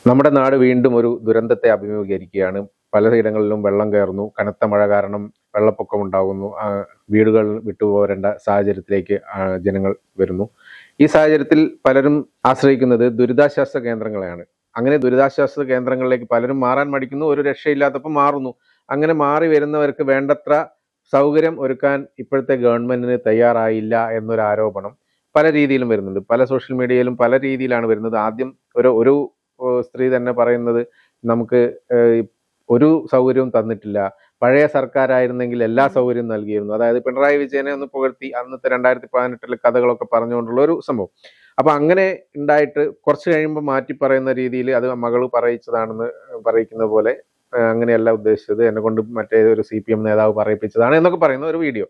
നമ്മുടെ നാട് വീണ്ടും ഒരു ദുരന്തത്തെ അഭിമുഖീകരിക്കുകയാണ്. പലയിടങ്ങളിലും വെള്ളം കയറുന്നു. കനത്ത മഴ കാരണം വെള്ളപ്പൊക്കം ഉണ്ടാകുന്നു. വീടുകൾ വിട്ടുപോരേണ്ട സാഹചര്യത്തിലേക്ക് ജനങ്ങൾ വരുന്നു. ഈ സാഹചര്യത്തിൽ പലരും ആശ്രയിക്കുന്നത് ദുരിതാശ്വാസ കേന്ദ്രങ്ങളെയാണ്. അങ്ങനെ ദുരിതാശ്വാസ കേന്ദ്രങ്ങളിലേക്ക് പലരും മാറാൻ മടിക്കുന്നു. ഒരു രക്ഷയില്ലാത്തപ്പോൾ മാറുന്നു. അങ്ങനെ മാറി വരുന്നവർക്ക് വേണ്ടത്ര സൗകര്യം ഒരുക്കാൻ ഇപ്പോഴത്തെ ഗവൺമെന്റിന് തയ്യാറായില്ല എന്നൊരു ആരോപണം പല രീതിയിലും വരുന്നുണ്ട്. പല സോഷ്യൽ മീഡിയയിലും പല രീതിയിലാണ് വരുന്നത്. ആദ്യം ഒരു സ്ത്രീ തന്നെ പറയുന്നത്, നമുക്ക് ഒരു സൗകര്യവും തന്നിട്ടില്ല, പഴയ സർക്കാരായിരുന്നെങ്കിൽ എല്ലാ സൗകര്യവും നൽകിയിരുന്നു. അതായത് പിണറായി വിജയനെ ഒന്ന് പുകഴ്ത്തി അന്നത്തെ 2018 കഥകളൊക്കെ പറഞ്ഞുകൊണ്ടുള്ള ഒരു സംഭവം. അപ്പൊ അങ്ങനെ ഉണ്ടായിട്ട് കുറച്ച് കഴിയുമ്പോൾ മാറ്റി പറയുന്ന രീതിയിൽ അത് മകള് പറയിച്ചതാണെന്ന് പറയിക്കുന്ന പോലെ, അങ്ങനെയല്ല ഉദ്ദേശിച്ചത്, എന്നെ കൊണ്ട് മറ്റേ ഒരു CPM നേതാവ് പറയിപ്പിച്ചതാണ് എന്നൊക്കെ പറയുന്ന ഒരു വീഡിയോ.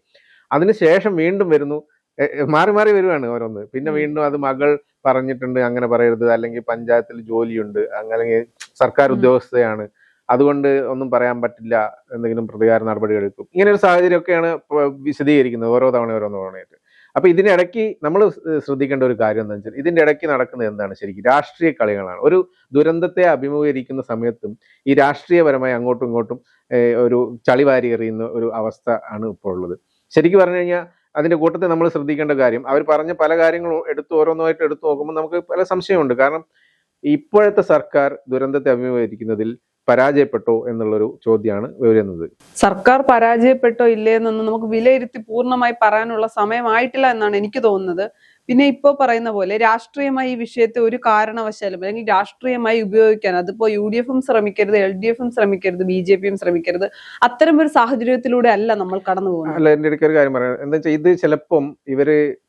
അതിനുശേഷം വീണ്ടും വരുന്നു, മാറി മാറി വരുവാണ് ഓരോന്ന്. പിന്നെ വീണ്ടും അത് മകൾ പറഞ്ഞിട്ടുണ്ട്, അങ്ങനെ പറയരുത്, അല്ലെങ്കിൽ പഞ്ചായത്തിൽ ജോലിയുണ്ട്, അല്ലെങ്കിൽ സർക്കാർ ഉദ്യോഗസ്ഥയാണ്, അതുകൊണ്ട് ഒന്നും പറയാൻ പറ്റില്ല, എന്തെങ്കിലും പ്രതികാര നടപടി എടുക്കും. ഇങ്ങനെ ഒരു സാഹചര്യമൊക്കെയാണ് വിശദീകരിക്കുന്നത് ഓരോ തവണയായിട്ട്. അപ്പൊ ഇതിനിടയ്ക്ക് നമ്മൾ ശ്രദ്ധിക്കേണ്ട ഒരു കാര്യം എന്താ വെച്ചാൽ, ഇതിന്റെ ഇടയ്ക്ക് നടക്കുന്നത് എന്താണ്? ശരിക്കും രാഷ്ട്രീയ കളികളാണ്. ഒരു ദുരന്തത്തെ അഭിമുഖീകരിക്കുന്ന സമയത്തും ഈ രാഷ്ട്രീയപരമായി അങ്ങോട്ടും ഇങ്ങോട്ടും ഒരു ചളിവാരി എറിയുന്ന ഒരു അവസ്ഥ ആണ് ഇപ്പോൾ ഉള്ളത്. ശരിക്കും പറഞ്ഞു കഴിഞ്ഞാൽ അതിന്റെ കൂട്ടത്തിൽ നമ്മൾ ശ്രദ്ധിക്കേണ്ട കാര്യം, അവർ പറഞ്ഞ പല കാര്യങ്ങളും ഓരോന്നായിട്ട് എടുത്തു നോക്കുമ്പോൾ നമുക്ക് പല സംശയമുണ്ട്. കാരണം ഇപ്പോഴത്തെ സർക്കാർ ദുരന്തത്തെ അഭിമുഖീകരിക്കുന്നതിൽ പരാജയപ്പെട്ടോ എന്നുള്ളൊരു ചോദ്യമാണ് വരുന്നത്. സർക്കാർ പരാജയപ്പെട്ടോ ഇല്ലേ എന്നൊന്നും നമുക്ക് വിലയിരുത്തി പൂർണ്ണമായി പറയാനുള്ള സമയമായിട്ടില്ല എന്നാണ് എനിക്ക് തോന്നുന്നത്. പിന്നെ ഇപ്പോ പറയുന്ന പോലെ രാഷ്ട്രീയമായി ഈ വിഷയത്തെ ഒരു കാരണവശാലും, അല്ലെങ്കിൽ രാഷ്ട്രീയമായി ഉപയോഗിക്കാൻ, അതിപ്പോ UDFും ശ്രമിക്കരുത്, LDFും ശ്രമിക്കരുത്, BJPയും ശ്രമിക്കരുത്, അത്തരം ഒരു സാഹചര്യത്തിലൂടെ അല്ല നമ്മൾ കടന്നു പോകുന്നത്. അല്ല, എന്റെ ഇടയ്ക്ക് ഒരു കാര്യം പറയാം. എന്താ വെച്ചാൽ, ഇത്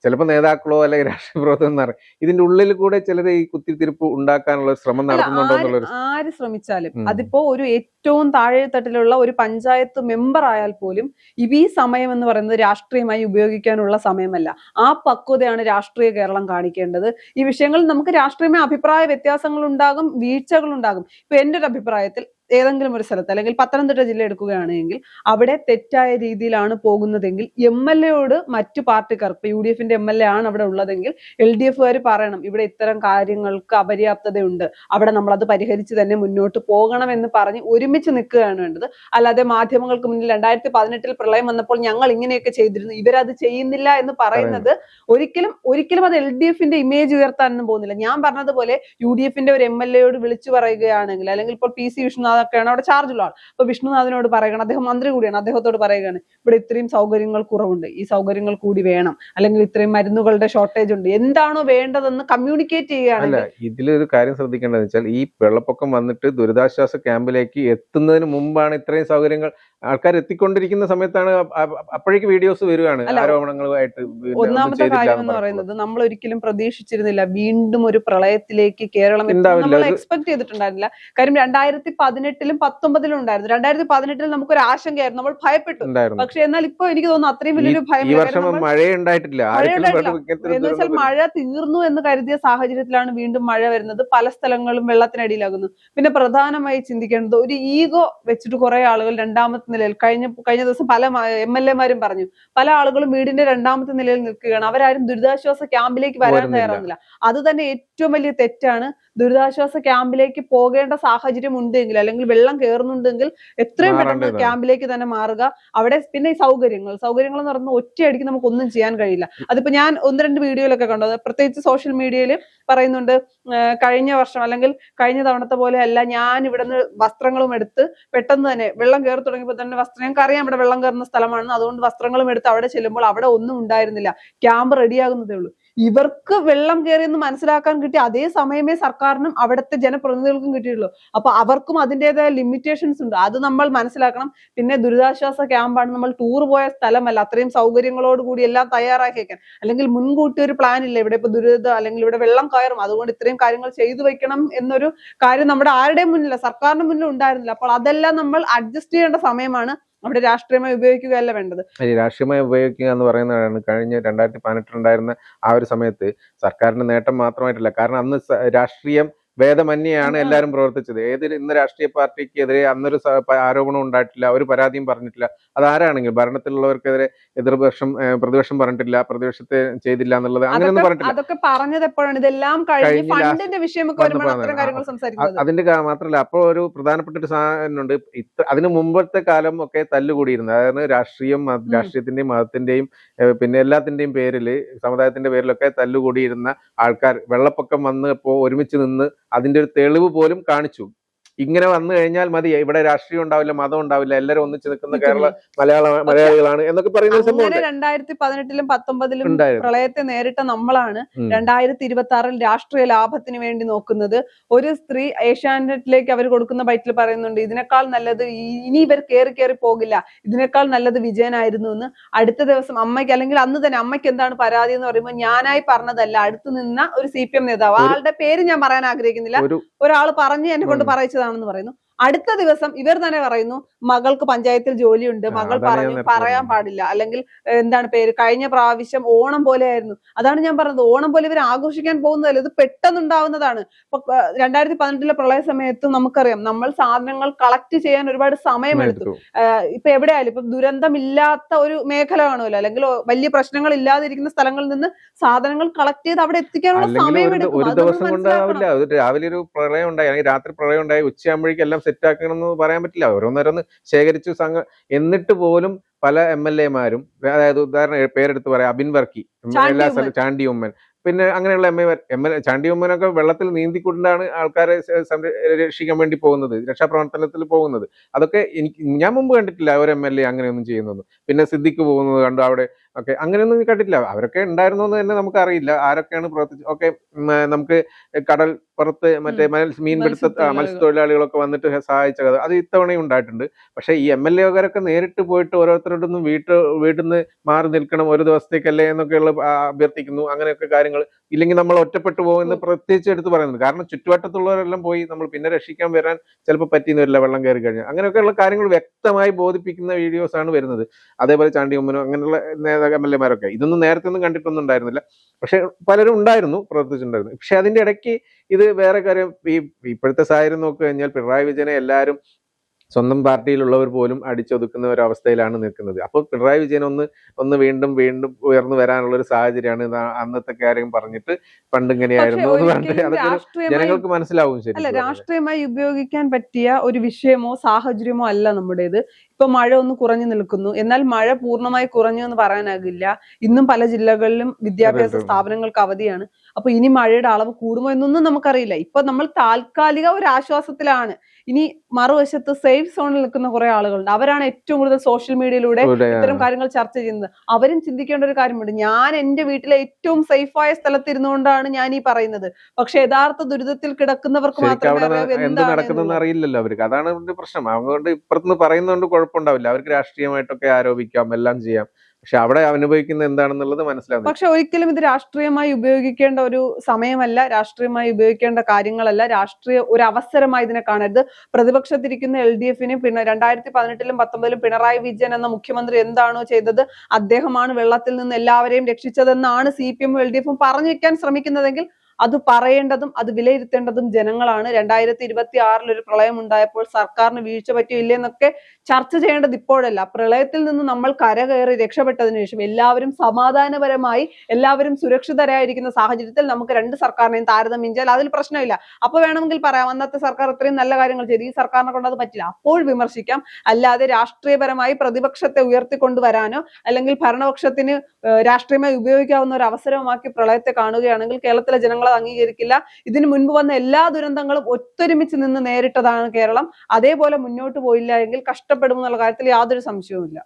ചിലപ്പോൾ നേതാക്കളോ അല്ലെങ്കിൽ രാഷ്ട്രീയ പ്രവർത്തകർ ഇതിന്റെ ഉള്ളിൽ കൂടെ ചിലർ ഈ കുത്തിത്തിരിപ്പ് ഉണ്ടാക്കാനുള്ള ശ്രമം നടത്തുന്നുണ്ടോ? ആര് ശ്രമിച്ചാലും, അതിപ്പോ ഒരു ഏറ്റവും താഴെത്തട്ടിലുള്ള ഒരു പഞ്ചായത്ത് മെമ്പർ ആയാൽ പോലും ഈ സമയം എന്ന് പറയുന്നത് രാഷ്ട്രീയമായി ഉപയോഗിക്കാനുള്ള സമയമല്ല. ആ പക്വതയാണ് രാഷ്ട്രീയ കേരളം കാണിക്കേണ്ടത്. ഈ വിഷയങ്ങളിൽ നമുക്ക് രാഷ്ട്രീയമായ അഭിപ്രായ വ്യത്യാസങ്ങൾ ഉണ്ടാകും, വീഴ്ചകൾ ഉണ്ടാകും. ഇപ്പൊ എന്റെ ഒരു അഭിപ്രായത്തിൽ ഏതെങ്കിലും ഒരു സ്ഥലത്ത്, അല്ലെങ്കിൽ പത്തനംതിട്ട ജില്ല എടുക്കുകയാണെങ്കിൽ, അവിടെ തെറ്റായ രീതിയിലാണ് പോകുന്നതെങ്കിൽ MLAയോട് മറ്റു പാർട്ടിക്കാർ, ഇപ്പൊ UDFന്റെ MLA ആണ് അവിടെ ഉള്ളതെങ്കിൽ LDFുകാർ പറയണം, ഇവിടെ ഇത്തരം കാര്യങ്ങൾക്ക് അപര്യാപ്തതയുണ്ട്, അവിടെ നമ്മൾ അത് പരിഹരിച്ച് തന്നെ മുന്നോട്ട് പോകണം എന്ന് പറഞ്ഞ് ഒരുമിച്ച് നിൽക്കുകയാണ് വേണ്ടത്. അല്ലാതെ മാധ്യമങ്ങൾക്ക് മുന്നിൽ 2018 പ്രളയം വന്നപ്പോൾ ഞങ്ങൾ ഇങ്ങനെയൊക്കെ ചെയ്തിരുന്നു, ഇവരത് ചെയ്യുന്നില്ല എന്ന് പറയുന്നത് ഒരിക്കലും അത് LDFന്റെ ഇമേജ് ഉയർത്താനൊന്നും പോകുന്നില്ല. ഞാൻ പറഞ്ഞതുപോലെ UDFന്റെ ഒരു MLAയോട് വിളിച്ചു പറയുകയാണെങ്കിൽ, അല്ലെങ്കിൽ ഇപ്പോൾ PC വിഷ്ണുനാഥൊക്കെയാണ് അവിടെ ചാർജുള്ള ആൾ, അപ്പൊ വിഷ്ണുനാഥിനോട് പറയുകയാണ്, അദ്ദേഹം മന്ത്രി കൂടിയാണ്, അദ്ദേഹത്തോട് പറയുകയാണ്, ഇവിടെ ഇത്രയും സൗകര്യങ്ങൾ കുറവുണ്ട്, ഈ സൗകര്യങ്ങൾ കൂടി വേണം, അല്ലെങ്കിൽ ഇത്രയും മരുന്നുകളുടെ ഷോർട്ടേജ് ഉണ്ട്, എന്താണോ വേണ്ടതെന്ന് കമ്മ്യൂണിക്കേറ്റ് ചെയ്യുകയാണ്. ഇതിലൊരു കാര്യം ശ്രദ്ധിക്കേണ്ടതെന്ന് വെച്ചാൽ, ഈ വെള്ളപ്പൊക്കം വന്നിട്ട് ദുരിതാശ്വാസ ക്യാമ്പിലേക്ക് എത്തുന്നതിന് മുമ്പാണ് ഇത്രയും സൗകര്യങ്ങൾ ആൾക്കാർ എത്തിക്കൊണ്ടിരിക്കുന്ന സമയത്താണ് അപ്പോഴേക്ക് വീഡിയോസ് വരുവാണ് ആരോപണങ്ങളുമായിട്ട്. ഒന്നാമത്തെ കാര്യം എന്ന് പറയുന്നത്, നമ്മൾ ഒരിക്കലും പ്രതീക്ഷിച്ചിരുന്നില്ല വീണ്ടും ഒരു പ്രളയത്തിലേക്ക് കേരളം എക്സ്പെക്ട് ചെയ്തിട്ടുണ്ടായിരുന്നില്ല. കാര്യം 2018-ലും 2019-ലും ഉണ്ടായിരുന്നു. 2018-ൽ നമുക്കൊരു ആശങ്കയായിരുന്നു, നമ്മൾ ഭയപ്പെട്ടു. പക്ഷെ എന്നാൽ ഇപ്പൊ എനിക്ക് തോന്നുന്നു അത്രയും വലിയൊരു ഭയം എന്ന് വെച്ചാൽ, മഴ തീർന്നു എന്ന് കരുതിയ സാഹചര്യത്തിലാണ് വീണ്ടും മഴ വരുന്നത്. പല സ്ഥലങ്ങളും വെള്ളത്തിനടിയിലാകുന്നു. പിന്നെ പ്രധാനമായി ചിന്തിക്കേണ്ടത്, ഒരു ഈഗോ വെച്ചിട്ട് കുറെ ആളുകൾ രണ്ടാമത്തെ നിലയിൽ, കഴിഞ്ഞ ദിവസം പല MLAമാരും പറഞ്ഞു, പല ആളുകളും വീടിന്റെ രണ്ടാമത്തെ നിലയിൽ നിൽക്കുകയാണ്, അവരാരും ദുരിതാശ്വാസ ക്യാമ്പിലേക്ക് വരാൻ തയ്യാറാകുന്നില്ല. അത് തന്നെ ഏറ്റവും വലിയ തെറ്റാണ്. ദുരിതാശ്വാസ ക്യാമ്പിലേക്ക് പോകേണ്ട സാഹചര്യം ഉണ്ടെങ്കിൽ, അല്ലെങ്കിൽ വെള്ളം കയറുന്നുണ്ടെങ്കിൽ എത്രയും പെട്ടെന്ന് ക്യാമ്പിലേക്ക് തന്നെ മാറുക. അവിടെ പിന്നെ ഈ സൗകര്യങ്ങൾ എന്ന് പറയുന്നത് ഒറ്റയടിക്ക് നമുക്ക് ഒന്നും ചെയ്യാൻ കഴിയില്ല. അതിപ്പോ ഞാൻ 1-2 വീഡിയോയിലൊക്കെ കണ്ടത്, പ്രത്യേകിച്ച് സോഷ്യൽ മീഡിയയിൽ പറയുന്നുണ്ട്, കഴിഞ്ഞ വർഷം അല്ലെങ്കിൽ കഴിഞ്ഞ തവണത്തെ പോലെ അല്ല, ഞാൻ ഇവിടുന്ന് വസ്ത്രങ്ങളും എടുത്ത് പെട്ടെന്ന് തന്നെ വെള്ളം കയറി തുടങ്ങിയപ്പോൾ തന്നെ വസ്ത്രം, ഞങ്ങൾക്ക് അറിയാം ഇവിടെ വെള്ളം കയറുന്ന സ്ഥലമാണ്, അതുകൊണ്ട് വസ്ത്രങ്ങളും എടുത്ത് അവിടെ ചെല്ലുമ്പോൾ അവിടെ ഒന്നും ഉണ്ടായിരുന്നില്ല, ക്യാമ്പ് റെഡിയാകുന്നതേ ഉള്ളൂ. ഇവർക്ക് വെള്ളം കയറിയെന്ന് മനസ്സിലാക്കാൻ കിട്ടിയ അതേ സമയമേ സർക്കാരിനും അവിടുത്തെ ജനപ്രതിനിധികൾക്കും കിട്ടിയുള്ളൂ. അപ്പൊ അവർക്കും അതിൻ്റെതായ ലിമിറ്റേഷൻസ് ഉണ്ട്, അത് നമ്മൾ മനസ്സിലാക്കണം. പിന്നെ ദുരിതാശ്വാസ ക്യാമ്പാണ്, നമ്മൾ ടൂർ പോയ സ്ഥലമല്ല. അത്രയും സൗകര്യങ്ങളോട് കൂടി എല്ലാം തയ്യാറാക്കി വെക്കാൻ, അല്ലെങ്കിൽ മുൻകൂട്ടി ഒരു പ്ലാൻ ഇല്ല, ഇവിടെ ഇപ്പൊ ദുരിതം അല്ലെങ്കിൽ ഇവിടെ വെള്ളം കയറും, അതുകൊണ്ട് ഇത്രയും കാര്യങ്ങൾ ചെയ്തു വെക്കണം എന്നൊരു കാര്യം നമ്മുടെ ആരുടെയും മുന്നില്ല, സർക്കാരിന്റെ മുന്നിൽ ഉണ്ടായിരുന്നില്ല. അപ്പോൾ അതെല്ലാം നമ്മൾ അഡ്ജസ്റ്റ് ചെയ്യേണ്ട സമയമാണ്. അവിടെ രാഷ്ട്രീയമായി ഉപയോഗിക്കുകയല്ല വേണ്ടത്. രാഷ്ട്രീയമായി ഉപയോഗിക്കുക എന്ന് പറയുന്നതാണ് കഴിഞ്ഞ 2018 ഉണ്ടായിരുന്ന ആ ഒരു സമയത്ത് സർക്കാരിന്റെ നേട്ടം മാത്രമായിട്ടില്ല. കാരണം അന്ന് രാഷ്ട്രീയം ഭേദമന്യാണ് എല്ലാവരും പ്രവർത്തിച്ചത്. ഇന്ന് രാഷ്ട്രീയ പാർട്ടിക്കെതിരെ അന്നൊരു ആരോപണം ഉണ്ടായിട്ടില്ല, ഒരു പരാതിയും പറഞ്ഞിട്ടില്ല. അതാരാണെങ്കിലും ഭരണത്തിലുള്ളവർക്കെതിരെ പ്രതിപക്ഷം പറഞ്ഞിട്ടില്ല, പ്രതിപക്ഷത്തെ ചെയ്തില്ല എന്നുള്ളത് അങ്ങനെയൊന്നും പറഞ്ഞിട്ടില്ല. അതൊക്കെ പറഞ്ഞത് എപ്പോഴാണ്? ഇതെല്ലാം കഴിഞ്ഞ് ഫണ്ടിന്റെ വിഷയമൊക്കെ വരുമ്പോൾ അത്തരം കാര്യങ്ങൾ സംസാരിക്കുന്നത്. അതിന്റെ മാത്രമല്ല, അപ്പോൾ ഒരു പ്രധാനപ്പെട്ട ഒരു സാധനമുണ്ട്. അതിന് മുമ്പത്തെ കാലം ഒക്കെ തല്ലുകൂടിയിരുന്നു. അതായത് രാഷ്ട്രീയത്തിന്റെയും മതത്തിന്റെയും പിന്നെ എല്ലാത്തിന്റെയും പേരിൽ, സമുദായത്തിന്റെ പേരിലൊക്കെ തല്ലുകൂടിയിരുന്ന ആൾക്കാർ വെള്ളപ്പൊക്കം വന്നപ്പോൾ ഒരുമിച്ച് നിന്ന് അതിന്റെ ഒരു തെളിവ് പോലും കാണിച്ചു. ഇങ്ങനെ വന്നു കഴിഞ്ഞാൽ മതി, ഇവിടെ രാഷ്ട്രീയം ഉണ്ടാവില്ല, മതം ഉണ്ടാവില്ല, എല്ലാവരും ഒന്നിച്ച് നിൽക്കുന്ന മലയാളികളാണ് എന്നൊക്കെ പറയുന്ന സംഭവം 2018-ലും 19-ലും പ്രളയത്തെ നേരിട്ട നമ്മളാണ് 2026-ൽ രാഷ്ട്രീയ ലാഭത്തിന് വേണ്ടി നോക്കുന്നത്. ഒരു സ്ത്രീ ഏഷ്യാനെറ്റിലേക്ക് അവർ കൊടുക്കുന്ന ബൈറ്റിൽ പറയുന്നുണ്ട്, ഇതിനേക്കാൾ നല്ലത് ഇനി ഇവർ കയറി പോകില്ല, ഇതിനേക്കാൾ നല്ലത് വിജയനായിരുന്നു എന്ന്. അടുത്ത ദിവസം അമ്മയ്ക്ക്, അല്ലെങ്കിൽ അന്ന് തന്നെ അമ്മയ്ക്ക് എന്താണ് പരാതി എന്ന് പറയുമ്പോൾ ഞാനായി പറഞ്ഞതല്ല, അടുത്ത് നിന്ന ഒരു CPM നേതാവ്, ആളുടെ പേര് ഞാൻ പറയാൻ ആഗ്രഹിക്കുന്നില്ല, ഒരാൾ പറഞ്ഞ് എന്നെ കൊണ്ട് പറയിച്ചതാണെന്ന് പറയുന്നു. അടുത്ത ദിവസം ഇവർ തന്നെ പറയുന്നു മകൾക്ക് പഞ്ചായത്തിൽ ജോലിയുണ്ട്, മകൾ പറയാൻ പാടില്ല, അല്ലെങ്കിൽ എന്താണ് പേര്, കഴിഞ്ഞ പ്രാവശ്യം ഓണം പോലെ ആയിരുന്നു. അതാണ് ഞാൻ പറഞ്ഞത്, ഓണം പോലെ ഇവർ ആഘോഷിക്കാൻ പോകുന്നതല്ല, ഇത് പെട്ടെന്നുണ്ടാവുന്നതാണ്. ഇപ്പൊ 2018-ലെ പ്രളയ സമയത്തും നമുക്കറിയാം, നമ്മൾ സാധനങ്ങൾ കളക്ട് ചെയ്യാൻ ഒരുപാട് സമയമെടുത്തു. ഇപ്പൊ എവിടെയായാലും ഇപ്പൊ ദുരന്തമില്ലാത്ത ഒരു മേഖല കാണുമല്ലോ, അല്ലെങ്കിൽ വലിയ പ്രശ്നങ്ങൾ ഇല്ലാതിരിക്കുന്ന സ്ഥലങ്ങളിൽ നിന്ന് സാധനങ്ങൾ കളക്ട് ചെയ്ത് അവിടെ എത്തിക്കാനുള്ള സമയമെടുക്കും. ഒരു ദിവസം കൊണ്ടാവില്ല. രാവിലെ ഒരു പ്രളയം ഉണ്ടായി, അല്ലെങ്കിൽ രാത്രി പ്രളയം ഉണ്ടായി, ഉച്ചയാകുമ്പോഴേക്കും എല്ലാം സെറ്റ് ആക്കണമെന്ന് പറയാൻ പറ്റില്ല. ഓരോന്നോരോന്ന് ശേഖരിച്ചു എന്നിട്ട് പോലും പല MLA-മാരും, അതായത് ഉദാഹരണം പേരെടുത്ത് പറയാം, അബിൻ വർക്കി, എല്ലാ സ്ഥലവും ചാണ്ടി ഉമ്മൻ, പിന്നെ അങ്ങനെയുള്ള ചാണ്ടി ഉമ്മനൊക്കെ വെള്ളത്തിൽ നീന്തിക്കൊണ്ടാണ് ആൾക്കാരെ രക്ഷിക്കാൻ വേണ്ടി പോകുന്നത്, രക്ഷാപ്രവർത്തനത്തിൽ പോകുന്നത്. അതൊക്കെ ഞാൻ മുമ്പ് കണ്ടിട്ടില്ല ഒരു MLA അങ്ങനെയൊന്നും ചെയ്യുന്നൊന്നും. പിന്നെ സിദ്ദിഖ് പോകുന്നത് കണ്ടു, അവിടെ ഒക്കെ അങ്ങനെയൊന്നും കണ്ടിട്ടില്ല. അവരൊക്കെ ഉണ്ടായിരുന്നോ എന്ന് തന്നെ നമുക്ക് അറിയില്ല, ആരൊക്കെയാണ് പ്രവർത്തിച്ചത്. ഒക്കെ നമുക്ക് കടൽ പുറത്ത് മീൻപിടുത്ത മത്സ്യത്തൊഴിലാളികളൊക്കെ വന്നിട്ട് സഹായിച്ച കഥ അത് ഇത്തവണയും ഉണ്ടായിട്ടുണ്ട്. പക്ഷെ ഈ MLA-കാരൊക്കെ നേരിട്ട് പോയിട്ട് ഓരോരുത്തരോടൊന്നും വീട്ടിൽ നിന്ന് മാറി നിൽക്കണം, ഒരു ദിവസത്തേക്കല്ലേ എന്നൊക്കെയുള്ള അഭ്യർത്ഥിക്കുന്നു. അങ്ങനെയൊക്കെ കാര്യങ്ങൾ ഇല്ലെങ്കിൽ നമ്മൾ ഒറ്റപ്പെട്ടു പോകുമെന്ന് പ്രത്യേകിച്ച് എടുത്ത് പറയുന്നത്. കാരണം ചുറ്റുവട്ടത്തുള്ളവരെല്ലാം പോയി നമ്മൾ പിന്നെ രക്ഷിക്കാൻ വരാൻ ചിലപ്പോൾ പറ്റിയെന്ന് വരില്ല, വെള്ളം കയറി കഴിഞ്ഞാൽ. അങ്ങനെയൊക്കെയുള്ള കാര്യങ്ങൾ വ്യക്തമായി ബോധിപ്പിക്കുന്ന വീഡിയോസ് ആണ് വരുന്നത്. അതേപോലെ ചാണ്ടി ഉമ്മനോ അങ്ങനെയുള്ള MLA-മാരൊക്കെ ഇതൊന്നും നേരത്തെ ഒന്നും കണ്ടിട്ടൊന്നും ഉണ്ടായിരുന്നില്ല. പക്ഷെ പലരും ഉണ്ടായിരുന്നു, പ്രവർത്തിച്ചിട്ടുണ്ടായിരുന്നു. പക്ഷെ അതിന്റെ ഇടയ്ക്ക് ഇത് വേറെ കാര്യം, ഇപ്പോഴത്തെ സാഹചര്യം നോക്കി കഴിഞ്ഞാൽ പിണറായി വിജയനെ എല്ലാവരും സ്വന്തം പാർട്ടിയിലുള്ളവർ പോലും അടിച്ചൊതുക്കുന്ന ഒരു അവസ്ഥയിലാണ് നിൽക്കുന്നത്. അപ്പോൾ പിണറായി വിജയൻ ഒന്ന് വീണ്ടും ഉയർന്നു വരാനുള്ള ഒരു സാഹചര്യമാണ് അന്നത്തെ കാര്യം പറഞ്ഞിട്ട് പണ്ടിങ്ങനെയായിരുന്നു എന്ന് പറഞ്ഞിട്ട് അതൊക്കെ ജനങ്ങൾക്ക് മനസ്സിലാവും. ശരി, അല്ല, രാഷ്ട്രീയമായി ഉപയോഗിക്കാൻ പറ്റിയ ഒരു വിഷയമോ സാഹചര്യമോ അല്ല നമ്മുടേത്. ഇപ്പൊ മഴ ഒന്ന് കുറഞ്ഞു നിൽക്കുന്നു, എന്നാൽ മഴ പൂർണ്ണമായി കുറഞ്ഞു എന്ന് പറയാനാകില്ല. ഇന്നും പല ജില്ലകളിലും വിദ്യാഭ്യാസ സ്ഥാപനങ്ങൾക്ക് അവധിയാണ്. അപ്പൊ ഇനി മഴയുടെ അളവ് കൂടുമോ എന്നൊന്നും നമുക്കറിയില്ല. ഇപ്പൊ നമ്മൾ താൽക്കാലിക ഒരു ആശ്വാസത്തിലാണ്. ഇനി മറുവശത്ത് സേഫ് സോണിൽ നിൽക്കുന്ന കുറെ ആളുകളുണ്ട്. അവരാണ് ഏറ്റവും കൂടുതൽ സോഷ്യൽ മീഡിയയിലൂടെ ഇത്തരം കാര്യങ്ങൾ ചർച്ച ചെയ്യുന്നത്. അവരും ചിന്തിക്കേണ്ട ഒരു കാര്യമുണ്ട്, ഞാൻ എന്റെ വീട്ടിലെ ഏറ്റവും സേഫായ സ്ഥലത്ത് ഇരുന്നുകൊണ്ടാണ് ഞാൻ ഈ പറയുന്നത്. പക്ഷെ യഥാർത്ഥ ദുരിതത്തിൽ കിടക്കുന്നവർക്ക് മാത്രമേ അറിയില്ലല്ലോ അവർക്ക്. അതാണ് പ്രശ്നം. അതുകൊണ്ട് ഇപ്പുറത്തുനിന്ന് പറയുന്നതുകൊണ്ട് കുഴപ്പമുണ്ടാവില്ല. അവർക്ക് രാഷ്ട്രീയമായിട്ടൊക്കെ ആരോപിക്കാം, എല്ലാം ചെയ്യാം. പക്ഷെ അവിടെ അനുഭവിക്കുന്നത് എന്താണെന്നുള്ളത് മനസ്സിലാവും. പക്ഷെ ഒരിക്കലും ഇത് രാഷ്ട്രീയമായി ഉപയോഗിക്കേണ്ട ഒരു സമയമല്ല, രാഷ്ട്രീയമായി ഉപയോഗിക്കേണ്ട കാര്യങ്ങളല്ല. രാഷ്ട്രീയ ഒരു അവസരമായി ഇതിനെ കാണരുത്. പ്രതിപക്ഷത്തിരിക്കുന്ന LDF-ന് പിന്നെ 2018-ലും 19-ലും പിണറായി വിജയൻ എന്ന മുഖ്യമന്ത്രി എന്താണോ ചെയ്തത്, അദ്ദേഹമാണ് വെള്ളത്തിൽ നിന്ന് എല്ലാവരെയും രക്ഷിച്ചതെന്നാണ് CPM-ഉം LDF-ഉം പറഞ്ഞു വെക്കാൻ ശ്രമിക്കുന്നതെങ്കിൽ അത് പറയേണ്ടതും അത് വിലയിരുത്തേണ്ടതും ജനങ്ങളാണ്. 2026-ൽ ഒരു പ്രളയം ഉണ്ടായപ്പോൾ സർക്കാരിന് വീഴ്ച പറ്റിയോ ഇല്ലെന്നൊക്കെ ചർച്ച ചെയ്യേണ്ടത് ഇപ്പോഴല്ല. പ്രളയത്തിൽ നിന്ന് നമ്മൾ കരകയറി രക്ഷപ്പെട്ടതിന് ശേഷം എല്ലാവരും സമാധാനപരമായി, എല്ലാവരും സുരക്ഷിതരായിരിക്കുന്ന സാഹചര്യത്തിൽ നമുക്ക് രണ്ട് സർക്കാരിനെയും താരതമ്യം ചെയ്താൽ അതിൽ പ്രശ്നമില്ല. അപ്പൊ വേണമെങ്കിൽ പറയാം അന്നത്തെ സർക്കാർ ഇത്രയും നല്ല കാര്യങ്ങൾ ചെയ്തു, ഈ സർക്കാരിനെ കൊണ്ട് അത് പറ്റില്ല, അപ്പോൾ വിമർശിക്കാം. അല്ലാതെ രാഷ്ട്രീയപരമായി പ്രതിപക്ഷത്തെ ഉയർത്തിക്കൊണ്ടുവരാനോ അല്ലെങ്കിൽ ഭരണപക്ഷത്തിന് രാഷ്ട്രീയമായി ഉപയോഗിക്കാവുന്ന ഒരു അവസരമാക്കി പ്രളയത്തെ കാണുകയാണെങ്കിൽ കേരളത്തിലെ ജനങ്ങൾ അത് അംഗീകരിക്കില്ല. ഇതിനു മുൻപ് വന്ന എല്ലാ ദുരന്തങ്ങളും ഒത്തൊരുമിച്ച് നിന്ന് നേരിട്ടതാണ് കേരളം. അതേപോലെ മുന്നോട്ട് പോയില്ല എങ്കിൽ കഷ്ടപ്പെടുമെന്നുള്ള കാര്യത്തിൽ യാതൊരു സംശയവുമില്ല.